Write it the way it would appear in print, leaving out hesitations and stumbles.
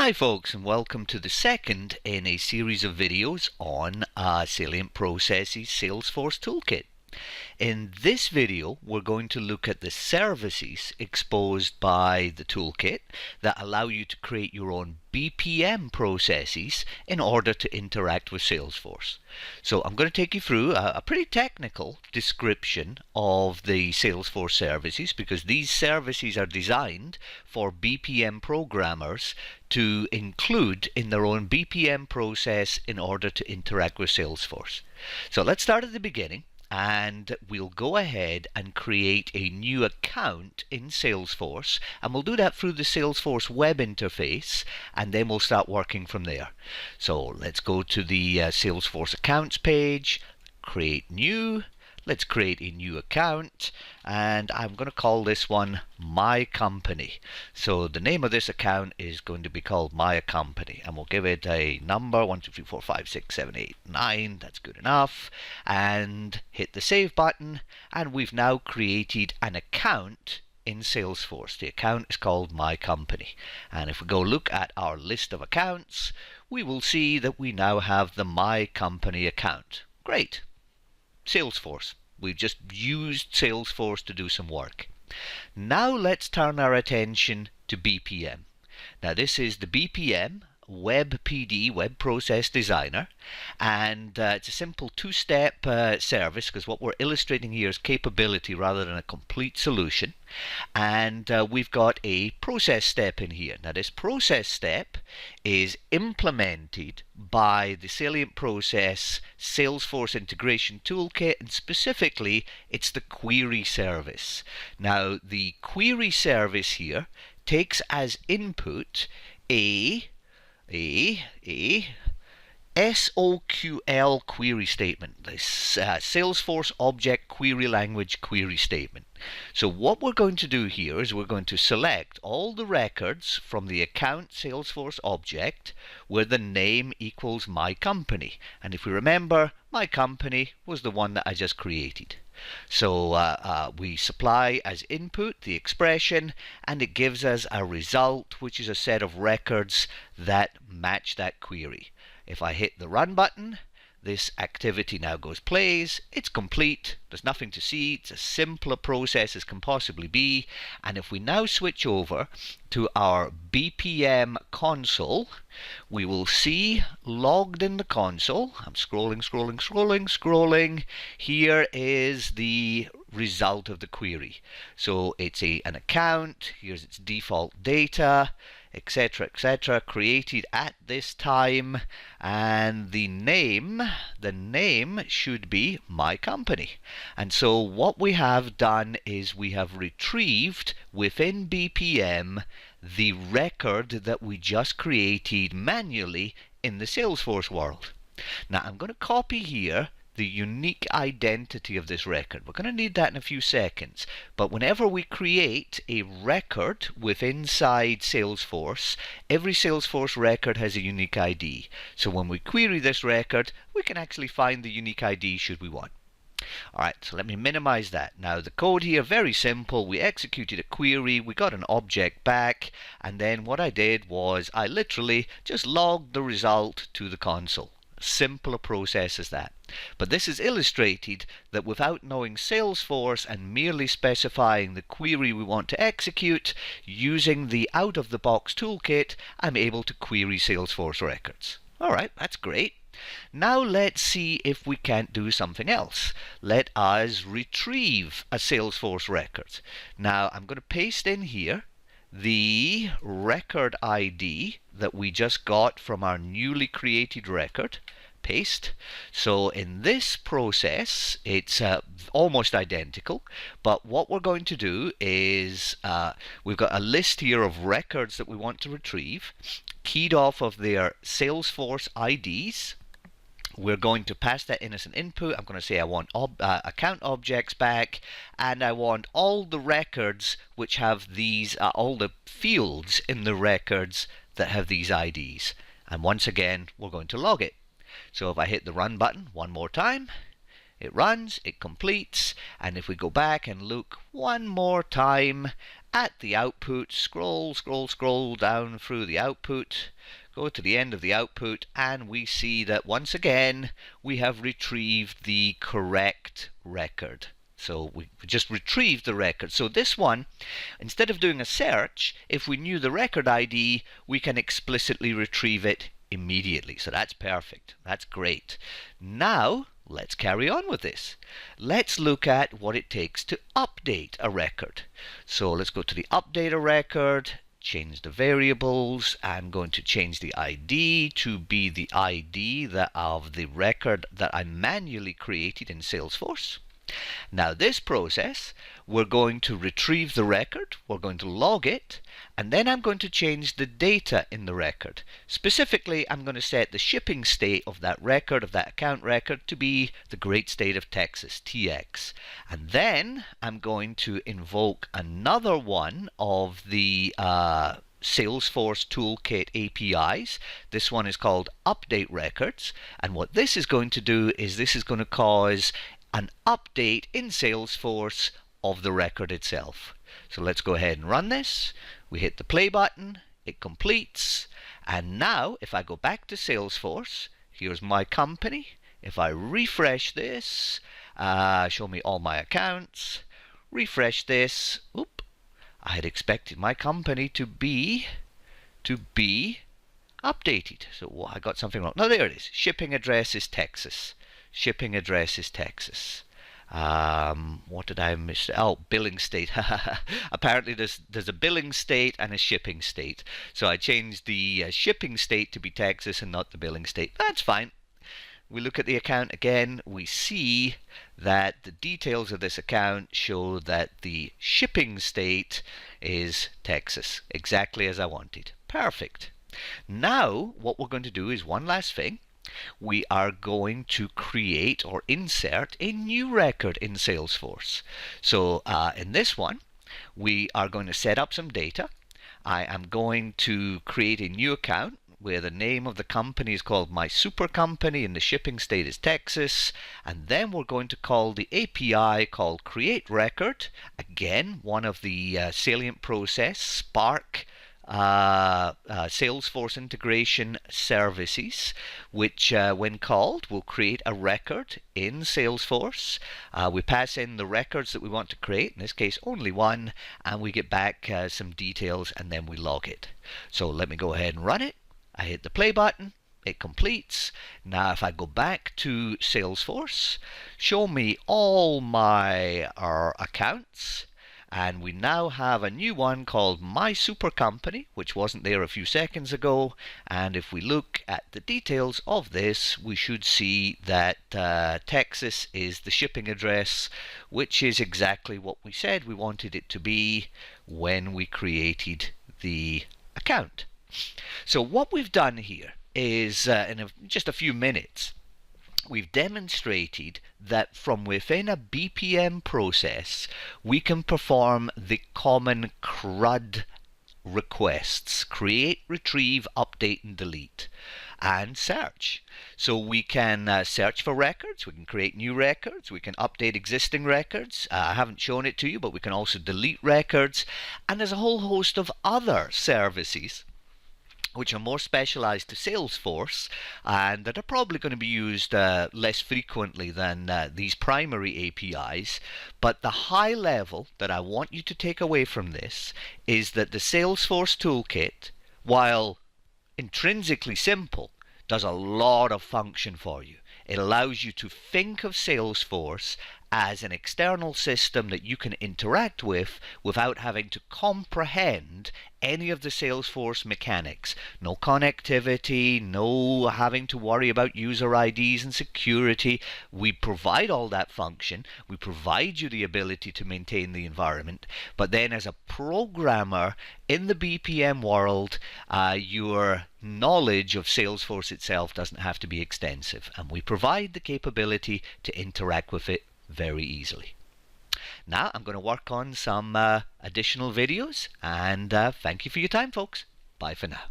Hi folks, and welcome to the second in a series of videos on Salient Processes Salesforce Toolkit. In this video, we're going to look at the services exposed by the toolkit that allow you to create your own BPM processes in order to interact with Salesforce. So I'm going to take you through a pretty technical description of the Salesforce services, because these services are designed for BPM programmers to include in their own BPM process in order to interact with Salesforce. So let's start at the beginning, and we'll go ahead and create a new account in Salesforce, and we'll do that through the Salesforce web interface, and then we'll start working from there. So let's go to the Salesforce accounts page, create new. Let's create a new account, and I'm going to call this one My Company. So the name of this account is going to be called My Company, and we'll give it a number 1 2 3 4 5 6 7 8 9. That's good enough, and hit the save button, and we've now created an account in Salesforce. The account is called My Company, and if we go look at our list of accounts, we will see that we now have the My Company account. Great. Salesforce. We've just used Salesforce to do some work. Now let's turn our attention to BPM. Now this is the BPM Web PD, Web Process Designer, and it's a simple two-step service, because what we're illustrating here is capability rather than a complete solution. And we've got a process step in here. Now this process step is implemented by the Salient Process Salesforce Integration Toolkit, and specifically it's the query service. Now the query service here takes as input a SOQL query statement, this Salesforce Object Query Language query statement. So what we're going to do here is we're going to select all the records from the account Salesforce object where the name equals My Company. And if we remember, My Company was the one that I just created. So we supply as input the expression, and it gives us a result, which is a set of records that match that query. If I hit the run button, this activity now plays. It's complete. There's nothing to see. It's as simple a process as can possibly be. And if we now switch over to our BPM console, we will see logged in the console. I'm scrolling. Here is the result of the query. So it's an account. Here's its default data, etc., created at this time, and the name should be My Company. And so what we have done is we have retrieved within BPM the record that we just created manually in the Salesforce world. Now I'm going to copy here the unique identity of this record. We're going to need that in a few seconds, but whenever we create a record inside Salesforce, every Salesforce record has a unique ID. So when we query this record, we can actually find the unique ID should we want. Alright, so let me minimize that. Now the code here, very simple. We executed a query, we got an object back, and then what I did was I literally just logged the result to the console. Simple a process as that. But this is illustrated that without knowing Salesforce and merely specifying the query we want to execute, using the out-of-the-box toolkit, I'm able to query Salesforce records. Alright, that's great. Now let's see if we can't do something else. Let us retrieve a Salesforce record. Now I'm going to paste in here the record ID that we just got from our newly created record. Paste. So in this process it's almost identical, but what we're going to do is we've got a list here of records that we want to retrieve, keyed off of their Salesforce IDs. We're going to pass that in as an input. I'm going to say I want account objects back, and I want all the records which have these, all the fields in the records that have these IDs. And once again, we're going to log it. So if I hit the run button one more time, it runs, it completes, and if we go back and look one more time at the output, scroll down through the output, go to the end of the output, and we see that once again we have retrieved the correct record. So we just retrieved the record. So this one, instead of doing a search, if we knew the record ID, we can explicitly retrieve it immediately. So that's perfect. That's great. Now let's carry on with this. Let's look at what it takes to update a record. So let's go to the update a record, change the variables. I'm going to change the ID to be the ID of the record that I manually created in Salesforce. Now this process, we're going to retrieve the record, we're going to log it, and then I'm going to change the data in the record. Specifically, I'm going to set the shipping state of that record, of that account record, to be the great state of Texas, TX. And then I'm going to invoke another one of the Salesforce Toolkit APIs. This one is called Update Records, and what this is going to do is this is going to cause an update in Salesforce of the record itself. So let's go ahead and run this. We hit the play button, it completes, and now if I go back to Salesforce, here's my company. If I refresh this, show me all my accounts, refresh this, I had expected my company to be updated. So I got something wrong. No, there it is. Shipping address is Texas. Shipping address is Texas. What did I miss? Oh, billing state. Apparently there's a billing state and a shipping state. So I changed the shipping state to be Texas and not the billing state. That's fine. We look at the account again. We see that the details of this account show that the shipping state is Texas, exactly as I wanted. Perfect. Now what we're going to do is one last thing. We are going to create or insert a new record in Salesforce. So in this one, we are going to set up some data. I am going to create a new account where the name of the company is called My Super Company and the shipping state is Texas. And then we're going to call the API called Create Record. Again, one of the Salient process, Spark, Salesforce integration services, which when called will create a record in Salesforce. We pass in the records that we want to create, in this case only one, and we get back some details and then we log it. So let me go ahead and run it. I hit the play button, it completes. Now if I go back to Salesforce, show me all my accounts. And we now have a new one called My Super Company, which wasn't there a few seconds ago. And if we look at the details of this, we should see that Texas is the shipping address, which is exactly what we said we wanted it to be when we created the account. So what we've done here is, in just a few minutes, we've demonstrated that from within a BPM process, we can perform the common CRUD requests: create, retrieve, update, and delete, and search. So we can search for records, we can create new records, we can update existing records. I haven't shown it to you, but we can also delete records, and there's a whole host of other services which are more specialized to Salesforce and that are probably going to be used less frequently than these primary APIs. But the high level that I want you to take away from this is that the Salesforce Toolkit, while intrinsically simple, does a lot of function for you. It allows you to think of Salesforce as an external system that you can interact with without having to comprehend any of the Salesforce mechanics. No connectivity, no having to worry about user IDs and security. We provide all that function. We provide you the ability to maintain the environment. But then as a programmer in the BPM world, your knowledge of Salesforce itself doesn't have to be extensive. And we provide the capability to interact with it very easily. Now I'm going to work on some additional videos, and thank you for your time, folks. Bye for now.